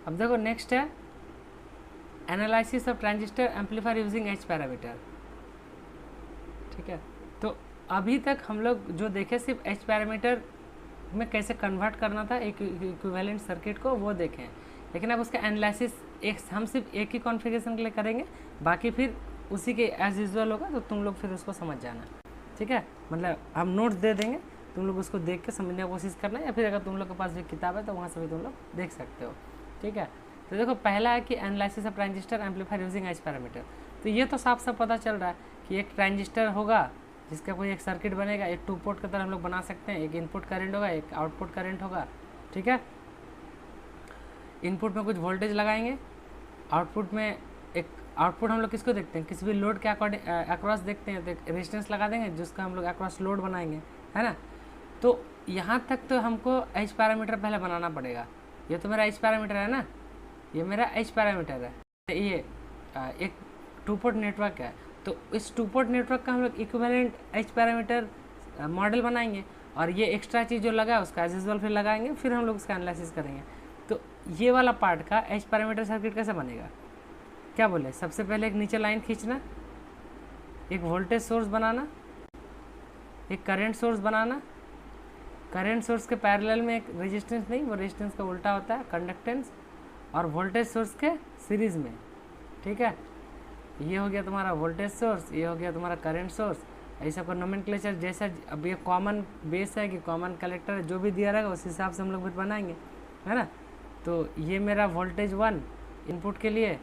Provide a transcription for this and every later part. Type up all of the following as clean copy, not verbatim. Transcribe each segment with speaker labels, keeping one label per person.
Speaker 1: अब देखो नेक्स्ट है analysis of transistor amplifier using H parameter. ठीक है, तो अभी तक हम लोग जो देखे सिर्फ एच पैरामीटर में कैसे कन्वर्ट करना था एक इक्विवेलेंट सर्किट को, वो देखें। लेकिन अब उसका एनालिसिस हम सिर्फ एक ही कॉन्फ़िगरेशन के लिए करेंगे, बाकी फिर उसी के एज यूजुअल होगा, तो तुम लोग फिर उसको समझ जाना। ठीक है, मतलब हम नोट्स दे देंगे, तुम लोग उसको देख के समझने की कोशिश करना, या फिर अगर तुम लोग के पास भी किताब है तो वहाँ से भी तुम लोग देख सकते हो। ठीक है, तो देखो पहला है कि analysis of transistor amplifier using H parameter. तो ये तो साफ साफ पता चल रहा है कि एक ट्रांजिस्टर होगा जिसका कोई एक सर्किट बनेगा, एक 2 पोर्ट की तरह हम लोग बना सकते हैं, एक इनपुट करंट होगा, एक आउटपुट करंट होगा। ठीक है, इनपुट में कुछ वोल्टेज लगाएंगे, आउटपुट में एक आउटपुट हम लोग किसको देखते हैं, किसी भी लोड के अकॉर्डिंग अक्रॉस देखते हैं, तो एक रेजिस्टेंस लगा देंगे जिसका हम लोग अक्रॉस लोड बनाएंगे, है ना। तो यहाँ तक तो हमको एच पैरामीटर पहले बनाना पड़ेगा। ये तो मेरा एच पैरामीटर है ना, ये मेरा एच पैरामीटर है, ये एक 2 पोर्ट नेटवर्क है। तो इस 2 पोर्ट नेटवर्क का हम लोग इक्विवेलेंट एच पैरामीटर मॉडल बनाएंगे, और ये एक्स्ट्रा चीज़ जो लगा है उसका एज यूजुअल फिर लगाएंगे, फिर हम लोग उसका एनालिसिस करेंगे। तो ये वाला पार्ट का एच पैरामीटर सर्किट कैसे बनेगा, क्या बोले, सबसे पहले एक नीचे लाइन खींचना, एक वोल्टेज सोर्स बनाना, एक करंट सोर्स बनाना, करंट सोर्स के पैरेलल में एक रेजिस्टेंस, नहीं वो रेजिस्टेंस का उल्टा होता है कंडक्टेंस, और वोल्टेज सोर्स के सीरीज़ में। ठीक है, ये हो गया तुम्हारा वोल्टेज सोर्स, ये हो गया तुम्हारा करंट सोर्स। ऐसा को नोमेनक्लेचर जैसा, अब ये कॉमन बेस है कि कॉमन कलेक्टर है, जो भी दिया रहेगा उस हिसाब से हम लोग फिर बनाएंगे, है ना। तो ये मेरा वोल्टेज 1 इनपुट के लिए,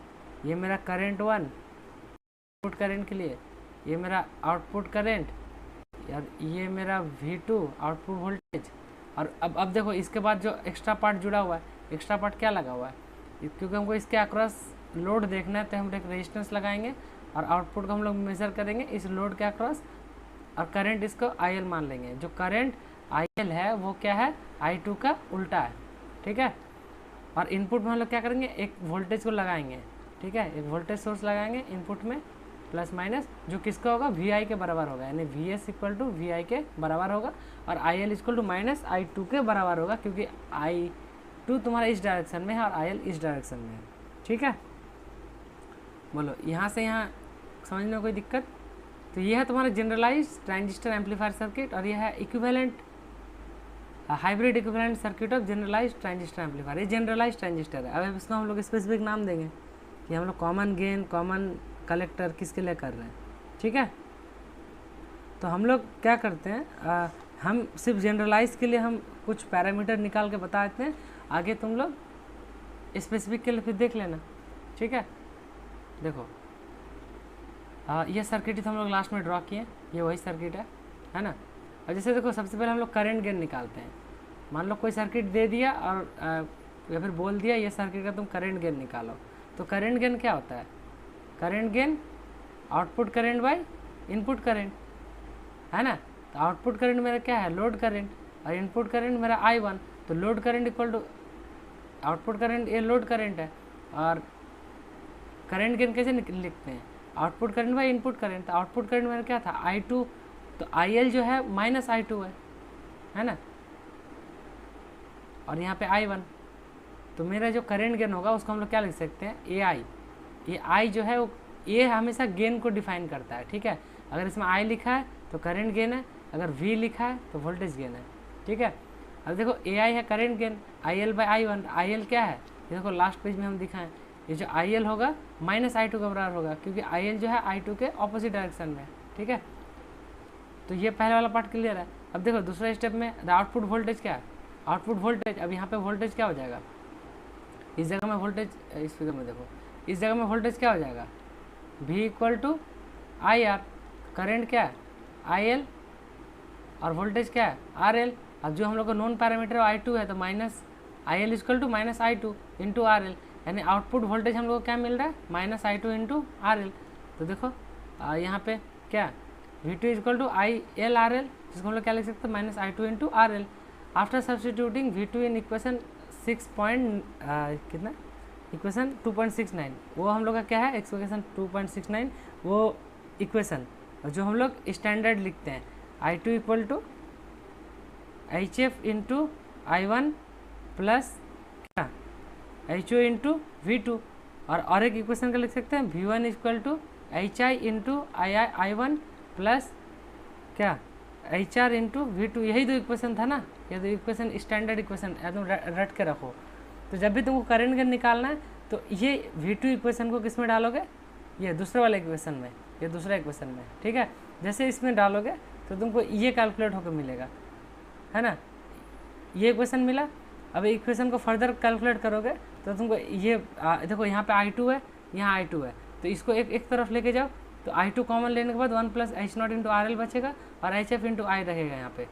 Speaker 1: ये मेरा करंट 1 इनपुट करंट के लिए, ये मेरा आउटपुट करंट, यार ये मेरा V2 आउटपुट वोल्टेज। और अब देखो इसके बाद जो एक्स्ट्रा पार्ट जुड़ा हुआ है, एक्स्ट्रा पार्ट क्या लगा हुआ है, क्योंकि हमको इसके अक्रॉस लोड देखना है, तो हम एक रेजिस्टेंस लगाएंगे और आउटपुट को हम लोग मेज़र करेंगे इस लोड के अक्रॉस, और करंट इसको IL मान लेंगे। जो करंट IL है वो क्या है, I2 का उल्टा है। ठीक है, और इनपुट में हम लोग क्या करेंगे, एक वोल्टेज को लगाएंगे। ठीक है, एक वोल्टेज सोर्स लगाएंगे इनपुट में प्लस माइनस, जो किसका होगा, VI के बराबर होगा, यानी VS इक्वल टू VI के बराबर होगा, और IL equal to minus I2 के बराबर होगा, क्योंकि I2 तुम्हारा इस डायरेक्शन में है और IL इस डायरेक्शन में है। ठीक है, बोलो यहाँ से यहाँ समझने में कोई दिक्कत। तो ये है तुम्हारा जनरलाइज ट्रांजिस्टर एम्पलीफायर सर्किट, और यह है equivalent hybrid equivalent circuit of generalise transistor amplifier. ये जनरलाइज ट्रांजिस्टर है। अब इसको हम लोग स्पेसिफिक नाम देंगे कि हम लोग कॉमन गेन, कॉमन कलेक्टर किसके लिए कर रहे हैं। ठीक है, तो हम लोग क्या करते हैं, हम सिर्फ जनरलाइज के लिए हम कुछ पैरामीटर निकाल के बता देते हैं, आगे तुम लोग स्पेसिफिक के लिए फिर देख लेना। ठीक है, देखो ये सर्किट तो हम लोग लास्ट में ड्रॉ किए, ये वही सर्किट है ना। और जैसे देखो सबसे पहले हम लोग करंट गेन निकालते हैं। मान लो कोई सर्किट दे दिया और या फिर बोल दिया ये सर्किट का तुम करंट गेन निकालो, तो करंट गेन क्या होता है, current gain output current by input current, है ना। तो आउटपुट करंट मेरा क्या है, लोड करंट, और इनपुट करंट मेरा I1, तो load current equal to output current, ये लोड करंट है। और करंट गेन कैसे लिखते हैं, output current by input current. तो आउटपुट करंट मेरा क्या था, I2, तो IL जो है माइनस I2 है ना, और यहाँ पे I1, तो मेरा जो करंट गेन होगा उसको हम लोग क्या लिख सकते हैं, AI। ये I जो है वो, ये हमेशा गेन को डिफाइन करता है। ठीक है, अगर इसमें I लिखा है तो करंट गेन है, अगर V लिखा है तो वोल्टेज गेन है। ठीक है, अब देखो AI है current gain, IL by I1, IL क्या है, ये देखो लास्ट पेज में हम दिखाएं, ये जो IL होगा माइनस I2 का बराबर होगा, क्योंकि IL जो है I2 के ऑपोजिट डायरेक्शन में। ठीक है, तो ये पहले वाला पार्ट क्लियर है। अब देखो दूसरा स्टेप में आउटपुट वोल्टेज क्या है, आउटपुट वोल्टेज, अब यहाँ पे वोल्टेज क्या हो जाएगा, इस जगह में वोल्टेज, इस फिगर में देखो इस जगह में वोल्टेज क्या हो जाएगा, V equal to IR, current क्या है IL, और वोल्टेज क्या है RL। अब जो हम लोग का नॉन पैरामीटर I2 है, तो minus IL equal to minus I2 into RL, यानी आउटपुट वोल्टेज हम लोग को क्या मिल रहा है, माइनस I2 इंटू RL। तो देखो यहाँ पे क्या V2 equal to IL RL, जिसको हम लोग क्या लिख सकते हैं, minus I2 into RL। After substituting V2 in equation 6 point कितना, इक्वेशन 2.69, वो हम लोग का क्या है, इक्वेशन 2.69 वो इक्वेशन, और जो हम लोग स्टैंडर्ड लिखते हैं I2 equal to HF into I1 plus क्या H O into V two, और एक इक्वेशन का लिख सकते हैं V one equal to H I into I one plus क्या H R into V two. यही दो इक्वेशन था ना, ये दो इक्वेशन स्टैंडर्ड इक्वेशन एकदम रट के रखो। तो जब भी तुमको करंट गेन निकालना है तो ये वी टू इक्वेशन को किस में डालोगे, ये दूसरे वाले इक्वेशन में, ये दूसरा इक्वेशन में, ठीक है। जैसे इसमें डालोगे तो तुमको ये कैलकुलेट होकर मिलेगा, है ना, ये इक्वेशन मिला। अब इक्वेशन को फर्दर कैलकुलेट करोगे तो तुमको ये देखो यहाँ पे I2 है, यहाँ I2 है, तो इसको एक तरफ लेके जाओ, तो I2 कॉमन लेने के बाद 1 plus H not into R L बचेगा और एच एफ इंटू आई रहेगा। यहाँ पे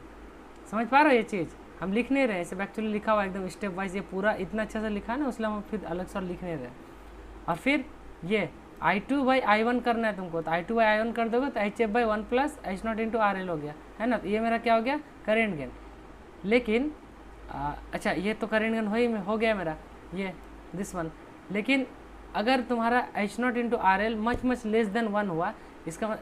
Speaker 1: समझ पा रहे हो ये चीज़, हम लिख नहीं रहे, सब एक्चुअली लिखा हुआ एकदम स्टेप वाइज, ये पूरा इतना अच्छा से लिखा है ना, इसलिए हम फिर अलग से लिख नहीं रहे। और फिर ये I2 बाई I1 करना है तुमको, तो I2 बाई I1 कर दोगे तो H F by 1 plus H not into R L हो गया, है ना। तो ये मेरा क्या हो गया, करेंट गेन। लेकिन अच्छा ये तो करेंट गेन हो गया मेरा, ये दिस वन। लेकिन अगर तुम्हारा H not into R L much less than 1 हुआ, इसका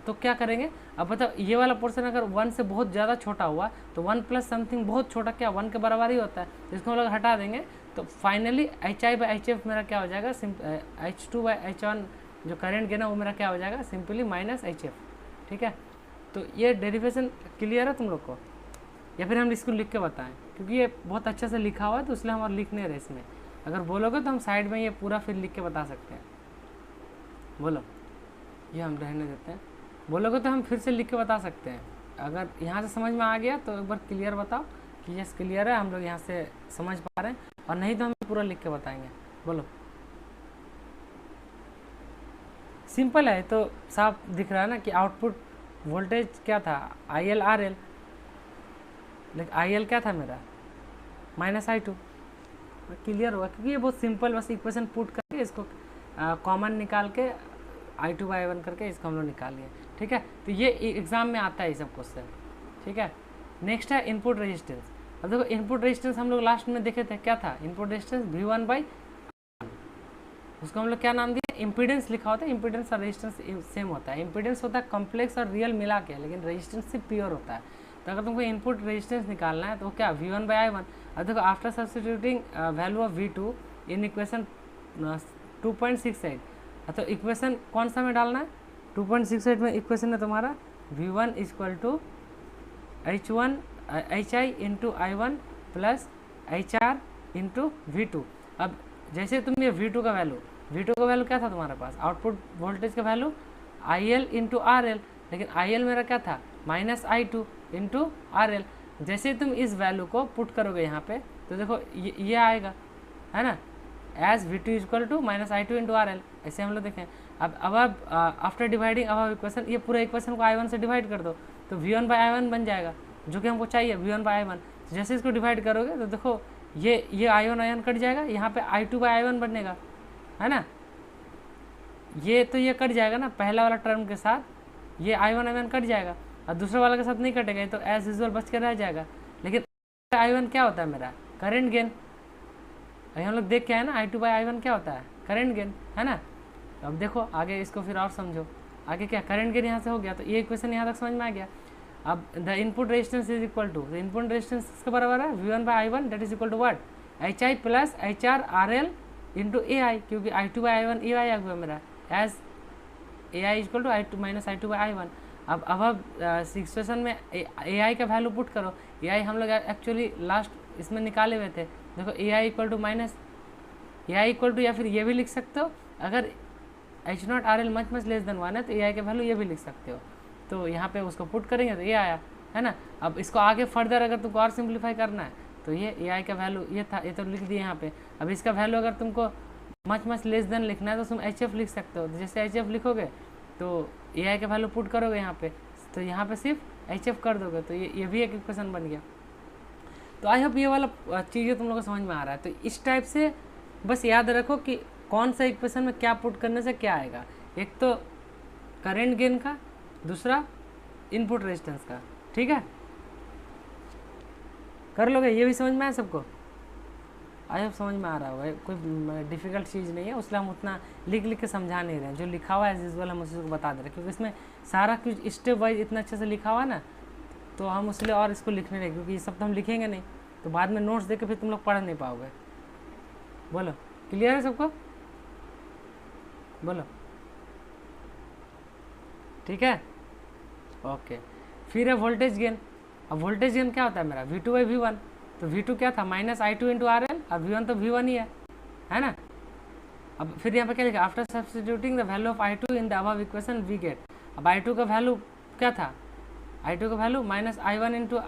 Speaker 1: तो क्या करेंगे, अब बताओ ये वाला पोर्शन अगर 1 से बहुत ज़्यादा छोटा हुआ तो 1 प्लस समथिंग बहुत छोटा क्या 1 के बराबर ही होता है, तो इसको हम लोग हटा देंगे। तो finally H I by H F मेरा क्या हो जाएगा, H two by H one जो करेंट गेन है वो मेरा क्या हो जाएगा, सिंपली माइनस एच एफ, ठीक है। तो ये डेरिवेशन क्लियर है तुम लोग को, या फिर हम इसको लिख के बताएं, क्योंकि ये बहुत अच्छे से लिखा हुआ है तो इसलिए हम और लिख नहीं रहे इसमें। अगर बोलोगे तो हम साइड में ये पूरा फिर लिख के बता सकते हैं। बोलो, ये हम रहने देते हैं, बोलोगे तो हम फिर से लिख के बता सकते हैं। अगर यहाँ से समझ में आ गया तो एक बार क्लियर बताओ कि यस क्लियर है, हम लोग यहाँ से समझ पा रहे हैं, और नहीं तो हम पूरा लिख के बताएंगे। बोलो, सिंपल है, तो साफ दिख रहा है ना कि आउटपुट वोल्टेज क्या था, आई एल आर एल, लेकिन आई एल क्या था मेरा, माइनस I2। क्लियर हुआ, क्योंकि ये बहुत सिंपल, बस इक्वेशन पुट करके इसको कॉमन निकाल के I2 बाई I1 करके इसको हम लोग निकाल लिए, ठीक है। तो ये एग्जाम में आता है ये सब क्वेश्चन, ठीक है। नेक्स्ट है इनपुट रेजिस्टेंस। अब देखो इनपुट रेजिस्टेंस हम लोग लास्ट में देखे थे, क्या था इनपुट रेजिस्टेंस V1 बाई, उसको हम लोग क्या नाम दिया, इम्पीडेंस लिखा होता है। इम्पीडेंस और रेजिस्टेंस सेम होता है, इम्पीडेंस होता है कॉम्प्लेक्स और रियल मिला के, लेकिन रेजिस्टेंस सिर्फ प्योर होता है। तो अगर तुमको इनपुट रेजिस्टेंस निकालना है तो क्या V1 बाई I1। अब देखो after substituting value of V2 in equation 2.68, तो इक्वेशन कौन सा में डालना है, 2.68 में इक्वेशन है तुम्हारा V1 equal to H1 HI into I1 plus HR into V2। अब जैसे तुम ये V2 का वैल्यू क्या था तुम्हारे पास, आउटपुट वोल्टेज का वैल्यू IL इंटू RL, लेकिन IL मेरा क्या था माइनस I2 इंटू RL। जैसे तुम इस वैल्यू को पुट करोगे यहाँ पे तो देखो ये आएगा, है ना, as V2 equal to minus I2 into RL, ऐसे हम लोग देखें। अब आफ्टर डिवाइडिंग अब इक्वेशन, ये पूरा इक्वेशन को I1 से डिवाइड कर दो तो V1 बाई I1 बन जाएगा, जो कि हमको चाहिए V1 बाई I1। जैसे इसको डिवाइड करोगे तो देखो ये I1 कट जाएगा, यहाँ पे I2 बाई I1 बनेगा, है ना, ये तो ये कट जाएगा ना पहला वाला टर्म के साथ, ये I1 कट जाएगा और दूसरे वाला के साथ नहीं कटेगा, तो एज यूजुअल बच के रह जाएगा। लेकिन I1 क्या होता है मेरा, करेंट गेन। अभी हम लोग देख के आए ना I2 बाई I1 क्या होता है, करेंट गेन, है ना। अब देखो आगे इसको फिर और समझो, आगे क्या करेंट गेन यहाँ से हो गया, तो ये इक्वेशन यहाँ तक समझ में आ गया। अब the input resistance is equal to, input resistance किसके बराबर है, V1 by I1 that is equal to what, HI plus HR RL into AI, क्योंकि I2 बाई I1 AI आ गया मेरा, as AI equal to I2 minus I2 by I1। अब situation में AI का वैल्यू पुट करो, AI हम लोग एक्चुअली लास्ट इसमें निकाले हुए थे, देखो AI equal to minus AI equal to, या फिर ये भी लिख सकते हो, अगर H0 RL much less than 1 है तो AI का वैल्यू ये भी लिख सकते हो। तो यहाँ पे उसको पुट करेंगे तो ये आया, है ना। अब इसको आगे फर्दर अगर तुमको और सिंप्लीफाई करना है तो ये AI का वैल्यू ये था, ये तो लिख दिए यहाँ पे। अब इसका वैल्यू अगर तुमको मच लेस देन लिखना है तो तुम HF लिख सकते हो, जैसे HF लिखोगे तो AI का वैल्यू पुट करोगे यहाँ पे, तो यहाँ पे सिर्फ HF कर दोगे, तो ये भी एक इक्वेशन बन गया। तो आई होप ये वाला चीज़ें तुम लोगों को समझ में आ रहा है। तो इस टाइप से बस याद रखो कि कौन सा इक्वेशन में क्या पुट करने से क्या आएगा, एक तो करेंट गेन का, दूसरा इनपुट रेजिस्टेंस का, ठीक है। कर लोगे, ये भी समझ में आया सबको, आई होप समझ में आ रहा होगा, कोई डिफ़िकल्ट चीज़ नहीं है, उसलिए हम उतना लिख के समझा नहीं रहे हैं, जो लिखा हुआ है एज यूजुअल हम उसी को बता दे रहे हैं, क्योंकि इसमें सारा कुछ स्टेप वाइज इतना अच्छे से लिखा हुआ है ना, तो हम इसलिए और इसको लिखने रहे, क्योंकि ये सब तो हम लिखेंगे नहीं, तो बाद में नोट्स देके फिर तुम लोग पढ़ नहीं पाओगे। बोलो, क्लियर है सबको? बोलो, ठीक है, ओके। फिर है वोल्टेज गेन। अब वोल्टेज गेन क्या होता है मेरा, V2/V1, तो V2 क्या था, -I2 इंटू RL, अब V1 तो V1 ही है ना। अब फिर यहाँ पे क्या लिखा, after substituting the value of I2 in the above equation we get. अब I2 का वैल्यू क्या था, I2 का value -I1 into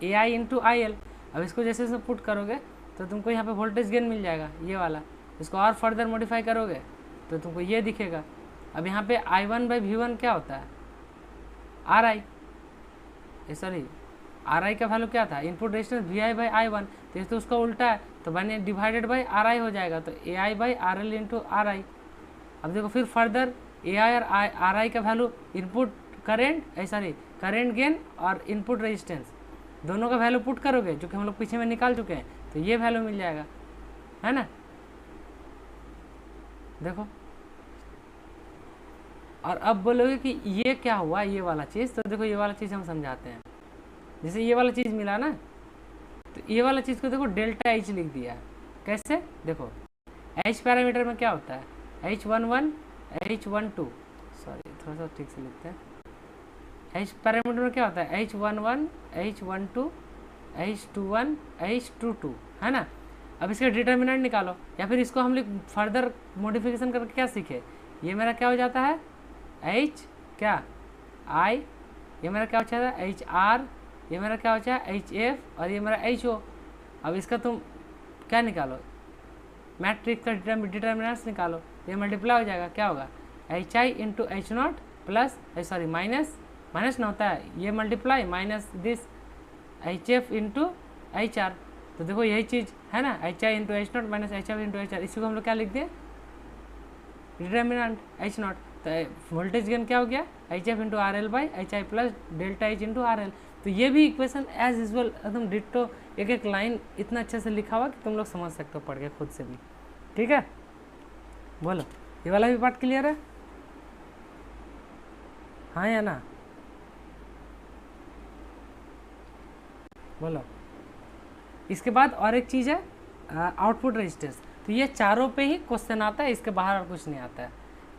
Speaker 1: AI into IL। अब इसको जैसे जैसे पुट करोगे तो तुमको यहाँ पे वोल्टेज गेन मिल जाएगा, ये वाला। इसको और फर्दर मॉडिफाई करोगे तो तुमको ये दिखेगा। अब यहाँ पे I1/V1 क्या होता है, RI, सॉरी RI का वैल्यू क्या था, इनपुट रेजिस्टेंस VI/I1, तो ये तो उसका उल्टा है, तो बने डिवाइडेड बाई RI हो जाएगा, तो AI/RL इंटू RI। अब देखो फिर फर्दर AI और RI का value input current, sorry current gain और इनपुट रेजिस्टेंस दोनों का वैल्यू पुट करोगे, जो कि हम लोग पीछे में निकाल चुके हैं, तो ये वैल्यू मिल जाएगा, है ना। देखो, और अब बोलोगे कि ये क्या हुआ, ये वाला चीज़, तो देखो ये वाला चीज़ हम समझाते हैं। जैसे ये वाला चीज़ मिला ना, तो ये वाला चीज़ को देखो डेल्टा H लिख दिया। कैसे, देखो H पैरामीटर में क्या होता है, H11 H12, सॉरी थोड़ा सा ठीक से लिखते हैं। H पैरामीटर में क्या होता है, H11 H12 H21 H22, है ना। अब इसका डिटर्मिनेंट निकालो, या फिर इसको हम लोग फर्दर मॉडिफिकेशन करके क्या सीखे, ये मेरा क्या हो जाता है H क्या I, ये मेरा क्या हो जाता है HR, ये मेरा क्या हो जाता है HF, और ये मेरा HO। अब इसका तुम क्या निकालो, मैट्रिक्स का डिटर्मिनेंट्स निकालो, ये मल्टीप्लाई हो जाएगा, क्या होगा HI into H0 plus, sorry minus ना होता है, ये multiply minus this HF into HR। तो देखो यही चीज़ है ना, HI into H0 minus HF into HR, इसी को हम लोग क्या लिख दिए, डिटर्मिनेंट H0। तो वोल्टेज गेन क्या हो गया, HF into RL by HI plus delta H into RL। तो ये भी इक्वेशन एज यूजल एकदम डिट्टो, एक एक लाइन इतना अच्छे से लिखा हुआ कि तुम लोग समझ सकते हो पढ़ के खुद से भी, ठीक है। बोलो, ये वाला भी पार्ट क्लियर है, हाँ या ना, बोलो। इसके बाद और एक चीज़ है आउटपुट रेजिस्टेंस। तो ये चारों पे ही क्वेश्चन आता है, इसके बाहर और कुछ नहीं आता है।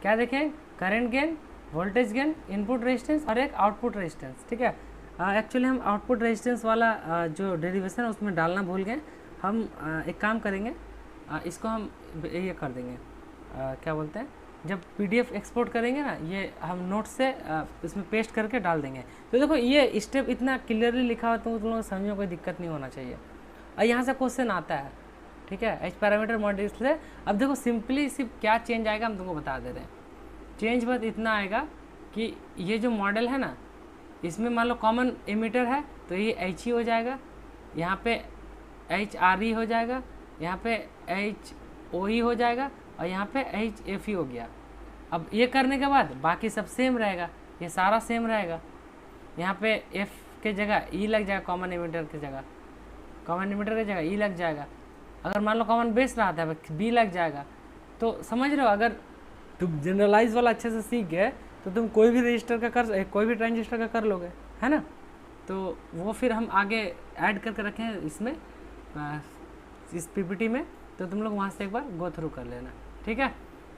Speaker 1: क्या देखें, current gain, voltage gain, input resistance और एक आउटपुट रेजिस्टेंस, ठीक है। एक्चुअली हम आउटपुट रेजिस्टेंस वाला जो डेरिवेशन है उसमें डालना भूल गए। हम एक काम करेंगे, इसको हम ये कर देंगे, क्या बोलते हैं, जब PDF एक्सपोर्ट करेंगे ना, ये हम नोट से इसमें पेस्ट करके डाल देंगे। तो देखो ये स्टेप इतना क्लियरली लिखा हुआ, तो तुम लोग समझ में कोई दिक्कत नहीं होना चाहिए। और यहाँ से क्वेश्चन आता है, ठीक है, H पैरामीटर मॉडल से। अब देखो सिंपली सिर्फ क्या चेंज आएगा हम तुमको बता दे रहे हैं। चेंज बस इतना आएगा कि ये जो मॉडल है ना, इसमें मान लो कॉमन एमिटर है, तो ये H ही हो जाएगा, यहाँ पे HRE हो जाएगा, यहाँ पे HOE हो जाएगा, और यहाँ पे HFE हो गया। अब ये करने के बाद बाकी सब सेम रहेगा, ये सारा सेम रहेगा। यहाँ पे F के जगह E लग जाएगा, कॉमन एमिटर की जगह, कॉमन एमिटर की जगह E लग जाएगा। अगर मान लो कॉमन बेस रहा था B लग जाएगा। तो समझ रहे हो, अगर तुम जनरलाइज वाला अच्छे से सीख गए तो तुम कोई भी रजिस्टर का कर, कोई भी ट्रांजिस्टर का कर लोगे, है ना। तो वो फिर हम आगे ऐड करके रखे हैं इसमें, इस PPT में, तो तुम लोग वहाँ से एक बार गो थ्रू कर लेना, ठीक है।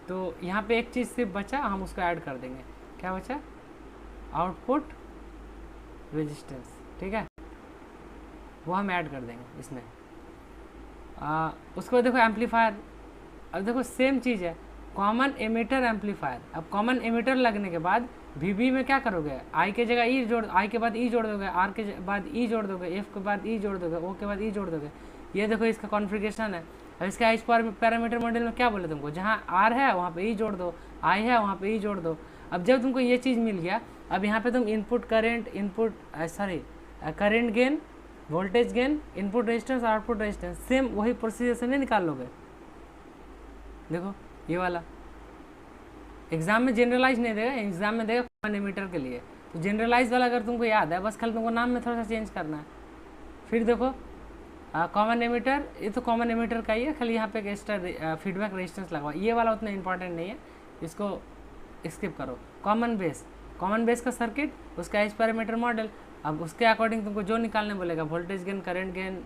Speaker 1: तो यहाँ पे एक चीज़ सिर्फ बचा, हम उसको ऐड कर देंगे। क्या बचा, आउटपुट रेजिस्टेंस, ठीक है, वो हम ऐड कर देंगे इसमें। उसके बाद देखो एम्पलीफायर। अब देखो सेम चीज़ है, कॉमन एमिटर एम्पलीफायर। अब कॉमन एमिटर लगने के बाद VB में क्या करोगे, I के जगह E जोड़, I के बाद E जोड़ दोगे, R के बाद E जोड़ दोगे, F के बाद E जोड़ दोगे, O के बाद E जोड़ दोगे। ये देखो इसका कॉन्फ़िगरेशन है। अब इसका H पैरामीटर मॉडल में क्या बोले तुमको, जहाँ R है वहाँ पे E जोड़ दो, I है वहाँ पे E जोड़ दो। अब जब तुमको ये चीज़ मिल गया, अब यहाँ पे तुम input current, current gain, voltage gain, input resistance, output resistance, same वही प्रोसीजर से नहीं निकाल लोगे। देखो ये वाला एग्जाम में जनरलाइज नहीं देगा, एग्जाम में देगा कॉमन एमिटर के लिए। तो जनरलाइज वाला अगर तुमको याद है, बस खाली तुमको नाम में थोड़ा सा चेंज करना है। फिर देखो कॉमन एमिटर, ये तो कॉमन एमिटर का ही है, खाली यहाँ पे एक्स्ट्रा फीडबैक रेजिस्टेंस लगवा, ये वाला उतना इंपॉर्टेंट नहीं है, इसको स्किप करो। कॉमन बेस का सर्किट, उसका H पैरामीटर मॉडल। अब उसके अकॉर्डिंग तुमको जो निकालने बोलेगा, वोल्टेज गेन, करंट गेन,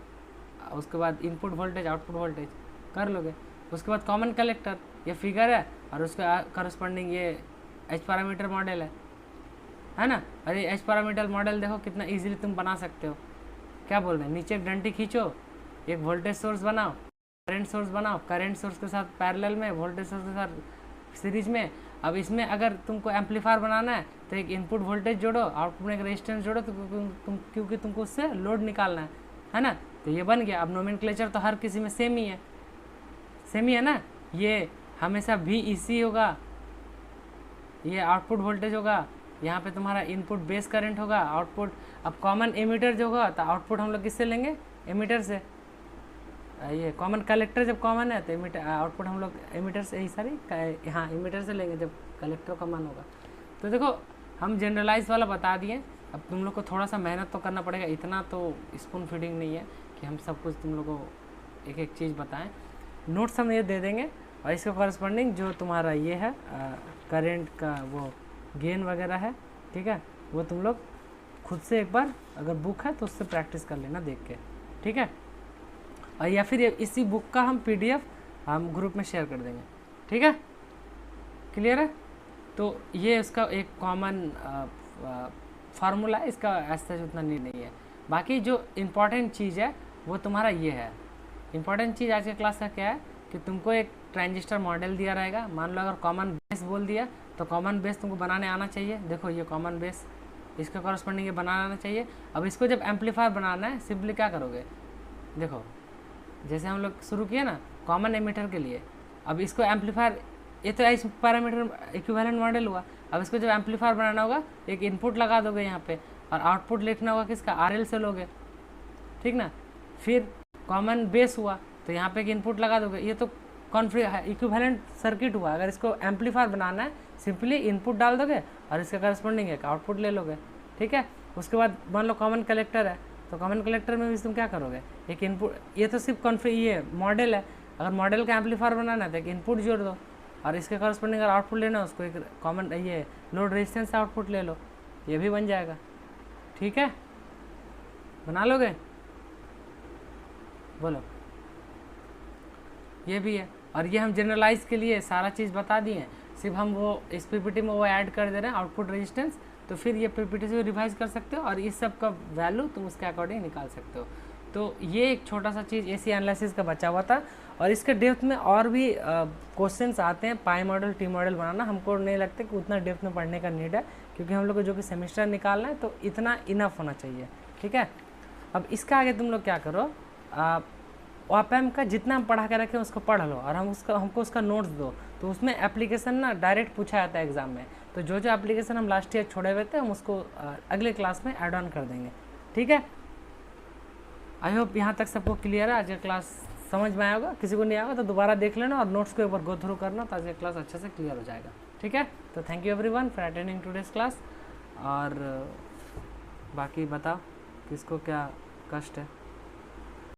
Speaker 1: उसके बाद इनपुट वोल्टेज आउटपुट वोल्टेज कर लोगे। उसके बाद कॉमन कलेक्टर, ये फिगर है और उसका करस्पॉन्डिंग ये एच पैरामीटर मॉडल है ना। अरे एच पैरामीटर मॉडल देखो कितना इजीली तुम बना सकते हो। क्या बोल रहे हैं, नीचे एक डंटी खींचो, एक वोल्टेज सोर्स बनाओ, करंट सोर्स बनाओ, करंट सोर्स के साथ पैरेलल में, वोल्टेज सोर्स के साथ सीरीज में। अब इसमें अगर तुमको एम्पलीफायर बनाना है तो एक इनपुट वोल्टेज जोड़ो, आउटपुट में एक रेजिस्टेंस जोड़ो, तो क्योंकि तुमको उससे लोड निकालना है ना। तो ये बन गया। अब नोमेनक्लेचर तो हर किसी में सेम ही है ना। ये हमेशा VEC होगा, ये आउटपुट वोल्टेज होगा, यहाँ पे तुम्हारा इनपुट बेस करंट होगा, आउटपुट। अब कॉमन एमीटर जो होगा तो आउटपुट हम लोग किससे लेंगे, एमीटर से। ये कॉमन कलेक्टर जब कॉमन है तो एमीटर आउटपुट हम लोग एमीटर से, यही सारी हाँ एमीटर से लेंगे जब कलेक्टर कॉमन होगा। तो देखो हम जनरलाइज वाला बता दिए। अब तुम लोग को थोड़ा सा मेहनत तो करना पड़ेगा, इतना तो स्पून फीडिंग नहीं है कि हम सब कुछ तुम लोग को एक एक चीज़ बताएं। नोट्स हम ये दे देंगे और इसके कॉरस्पॉन्डिंग जो तुम्हारा ये है करेंट का वो गेन वगैरह है, ठीक है, वो तुम लोग खुद से एक बार अगर बुक है तो उससे प्रैक्टिस कर लेना देख के, ठीक है। और या फिर इसी बुक का हम PDF हम ग्रुप में शेयर कर देंगे, ठीक है, क्लियर है। तो ये उसका एक कॉमन फार्मूला है, इसका ऐसा उतना नीड नहीं है। बाकी जो इम्पॉर्टेंट चीज़ है वो तुम्हारा ये है। इम्पॉर्टेंट चीज़ आज के क्लास का क्या है कि तुमको एक ट्रांजिस्टर मॉडल दिया रहेगा। मान लो अगर कॉमन बेस बोल दिया तो कॉमन बेस तुमको बनाने आना चाहिए। देखो ये कॉमन बेस, इसके कॉरस्पॉन्डिंग ये बनाना आना चाहिए। अब इसको जब एम्पलीफायर बनाना है सिंपली क्या करोगे, देखो जैसे हम लोग शुरू किए ना कॉमन एमीटर के लिए। अब इसको एम्पलीफायर, ये तो एच पैरामीटर इक्विवेलेंट मॉडल हुआ। अब इसको जब एम्पलीफायर बनाना होगा एक इनपुट लगा दोगे यहाँ पे और आउटपुट लिखना होगा किसका, RL से लोगे, ठीक ना। फिर कॉमन बेस हुआ तो यहाँ पे एक इनपुट लगा दोगे। ये तो इक्विवेलेंट सर्किट हुआ। अगर इसको एम्पलीफायर बनाना है सिंपली इनपुट डाल दोगे और इसके करस्पॉन्डिंग एक आउटपुट ले लोगे, ठीक है। उसके बाद मान लो कॉमन कलेक्टर है तो कॉमन कलेक्टर में भी तुम क्या करोगे, एक इनपुट, ये तो सिर्फ ये मॉडल है। अगर मॉडल का एम्पलीफायर बनाना है तो एक इनपुट जोड़ दो और इसके करस्पॉन्डिंग अगर आउटपुट लेना है उसको एक कॉमन ये लोड रेजिस्टेंस से आउटपुट ले लो, ये भी बन जाएगा, ठीक है। बना लोगे, बोलो। ये भी है। और ये हम जनरलाइज के लिए सारा चीज़ बता दिए हैं, सिर्फ हम वो इस PPT में वो ऐड कर दे रहे हैं आउटपुट रेजिस्टेंस। तो फिर ये PPT से रिवाइज कर सकते हो और इस सब का वैल्यू तुम उसके अकॉर्डिंग निकाल सकते हो। तो ये एक छोटा सा चीज़ AC एनालिसिस का बचा हुआ था। और इसके डेप्थ में और भी क्वेश्चंस आते हैं। पाई मॉडल, टी मॉडल बनाना हमको नहीं लगता कि उतना डेप्थ में पढ़ने का नीड है, क्योंकि हम लोग को जो कि सेमेस्टर निकालना है तो इतना इनफ होना चाहिए, ठीक है। अब इसका आगे तुम लोग क्या करो, ऑप एम्प का जितना हम पढ़ा के रखें उसको पढ़ लो और हमको उसका नोट्स दो। तो उसमें एप्लीकेशन ना डायरेक्ट पूछा जाता है एग्जाम में। तो जो एप्लीकेशन हम लास्ट ईयर छोड़े हुए थे हम उसको अगले क्लास में ऐड ऑन कर देंगे, ठीक है। आई होप यहाँ तक सबको क्लियर है। आज का क्लास समझ में आया होगा। किसी को नहीं आएगा तो दोबारा देख लेना और नोट्स को एक बार गो थ्रू करना, तो आज का क्लास अच्छे से क्लियर हो जाएगा, ठीक है। तो thank you everyone for attending today's class. और बाकी बताओ किसको क्या कष्ट है।